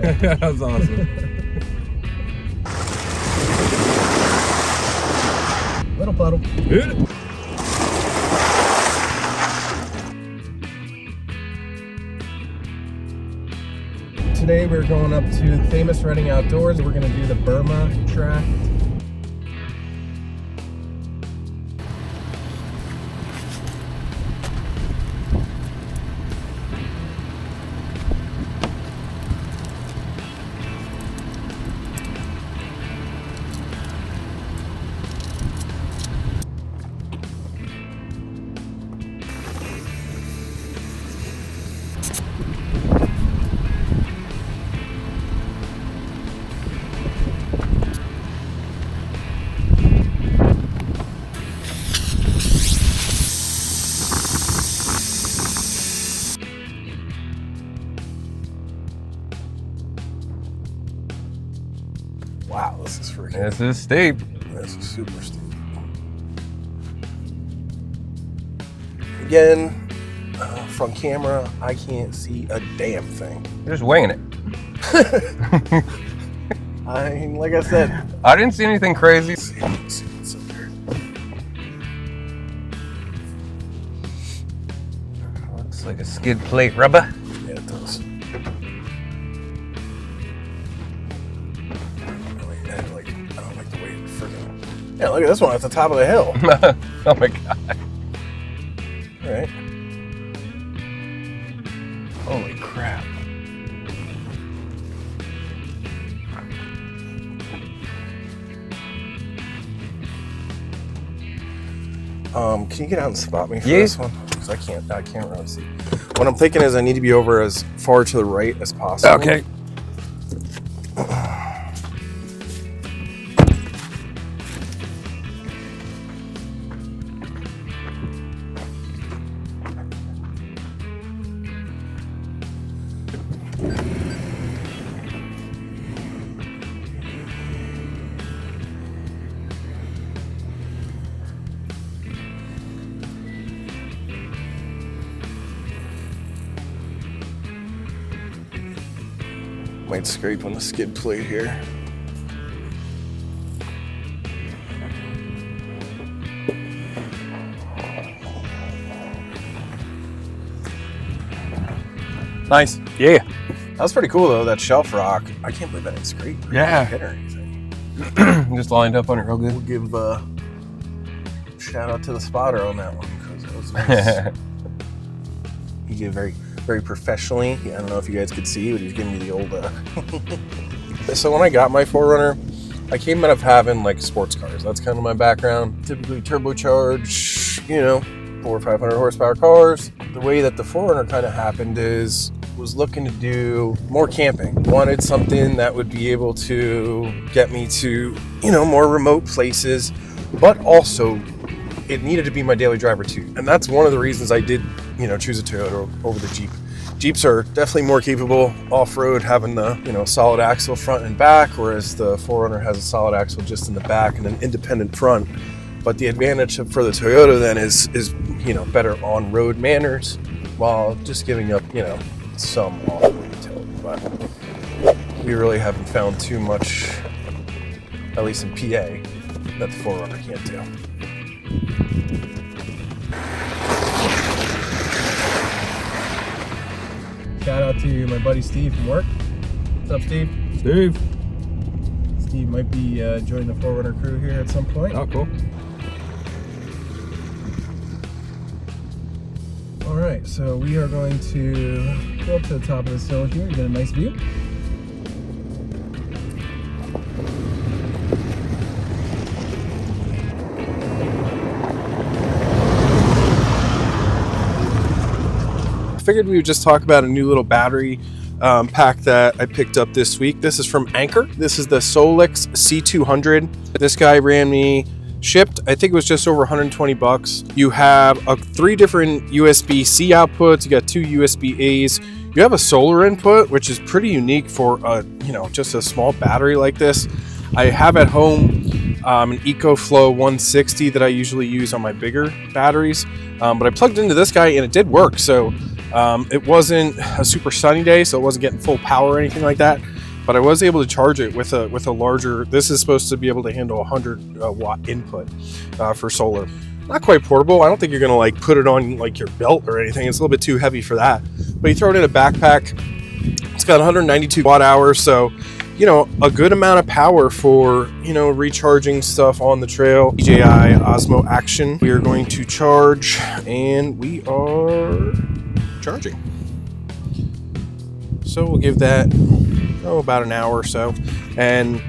That was awesome. Little puddle. Hit it. Today we're going up to the famous Reading Outdoors. We're going to do the Burma track. Wow, this is freaking. This is steep. This is super steep. Again, from camera, I can't see a damn thing. You're just winging it. I mean, like I said, I didn't see anything crazy. let's see what's up here. Looks like a skid plate rubber. Yeah, it does. I don't like the way it freaking. Yeah, look at this one at the top of the hill. Oh my god. All right. Holy crap. Can you get out and spot me for Yeah. this one? Because I can't really see. What I'm thinking is I need to be over as far to the right as possible. Okay. Might scrape on the skid plate here. Nice. Yeah. That was pretty cool though, that shelf rock. I can't believe that didn't scrape. Yeah. Hit or anything. Just lined up on it real We'll good. give shout out to the spotter on that one because it was nice. He did very, very professionally. I don't know if you guys could see, but he was giving me the old. So when I got my 4Runner, I came out of having like sports cars. That's kind of my background. Typically turbocharged, 400 or 500 horsepower cars. The way that the 4Runner kind of happened was looking to do more camping. Wanted something that would be able to get me to, more remote places, but also it needed to be my daily driver too. And that's one of the reasons I did, choose a Toyota over the Jeep. Jeeps are definitely more capable off-road, having the, solid axle front and back, whereas the 4Runner has a solid axle just in the back and an independent front. But the advantage for the Toyota then is better on-road manners while just giving up, some off-road utility. But we really haven't found too much, at least in PA, that the 4Runner can't do. Shout out to my buddy Steve from work. What's up, Steve? Steve. Steve might be joining the 4Runner crew here at some point. Oh, cool. All right, so we are going to go up to the top of this hill here. You get a nice view. Figured we would just talk about a new little battery pack that I picked up this week. This is from Anker. This is the Solix C200. This guy ran me shipped, I think it was just over 120 bucks. You have 3 different USB-C outputs. You got 2 USB-A's. You have a solar input, which is pretty unique for just a small battery like this. I have at home an EcoFlow 160 that I usually use on my bigger batteries, but I plugged into this guy and it did work. So It wasn't a super sunny day, so it wasn't getting full power or anything like that. But I was able to charge it with a larger. This is supposed to be able to handle 100 watt input for solar. Not quite portable. I don't think you're gonna like put it on like your belt or anything. It's a little bit too heavy for that. But you throw it in a backpack. It's got 192 watt hours, so you know, a good amount of power for, you know, recharging stuff on the trail. DJI Osmo Action. We are going to charge, and we are charging. So we'll give that about an hour or so, and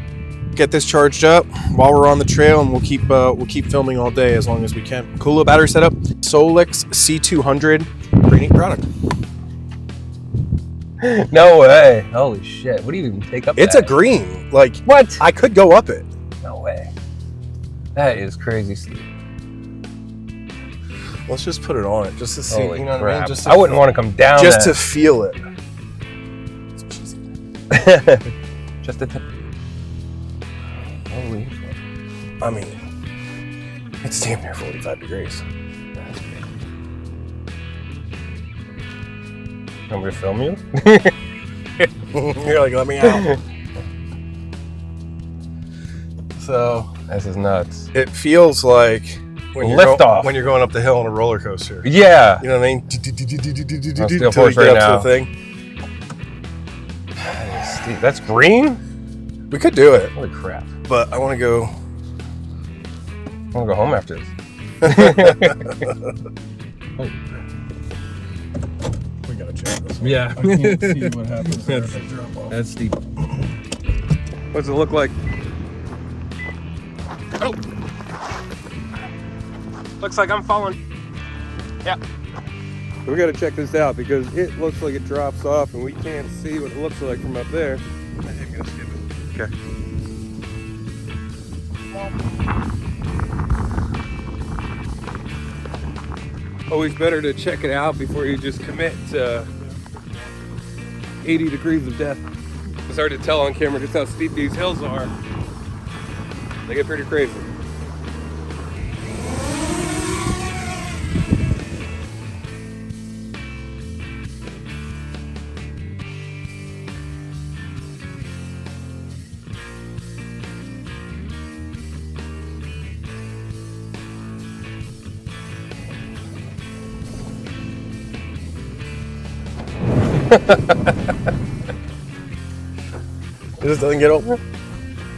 get this charged up while we're on the trail, and we'll keep filming all day as long as we can. Cool little battery setup. Solix C200. Pretty neat product. No way. Holy shit. What do you even take up It's that? a green. Like, What? I could go up it. No way. That is crazy steep. Let's just put it on it just to see. Holy You know what I crap. mean? Just to, I wouldn't want to come down just that. to feel it. Just a tip. Holy fuck. I mean, it's damn near 45 degrees. That's crazy. I'm gonna film you? You're like, let me out. So This is nuts. it feels like when Lift off. when you're going up the hill on a roller coaster. Yeah. You know what I mean? I'll steal Till you force get right up now. to the thing. That is steep. That's green? We could do it, Holy crap. but I want to go. I'm gonna go home after this. Holy crap. We gotta check this one. Yeah. I can't see what happens there if I drop off. That's steep. What's it look like? Oh. Looks like I'm falling. Yeah. We got to check this out because it looks like it drops off and we can't see what it looks like from up there. I think I'm gonna skip it. Okay. Always better to check it out before you just commit to 80 degrees of death. It's hard to tell on camera just how steep these hills are. They get pretty crazy. It just doesn't get old.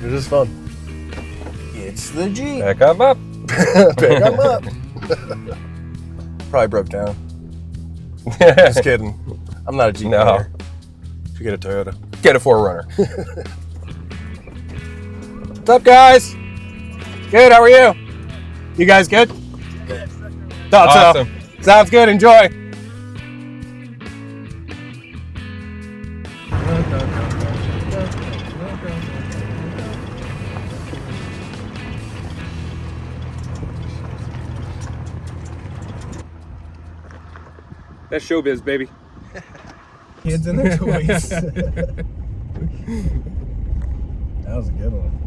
It's just fun. It's the Jeep. Back up. Pick them up. Probably broke down. Just kidding. I'm not a Jeep No. player. Should get a Toyota. Get a 4Runner. What's up, guys? Good, how are you? You guys good? Thought so. Awesome. Sounds good, enjoy. That's showbiz, baby. Kids and their toys. That was a good one.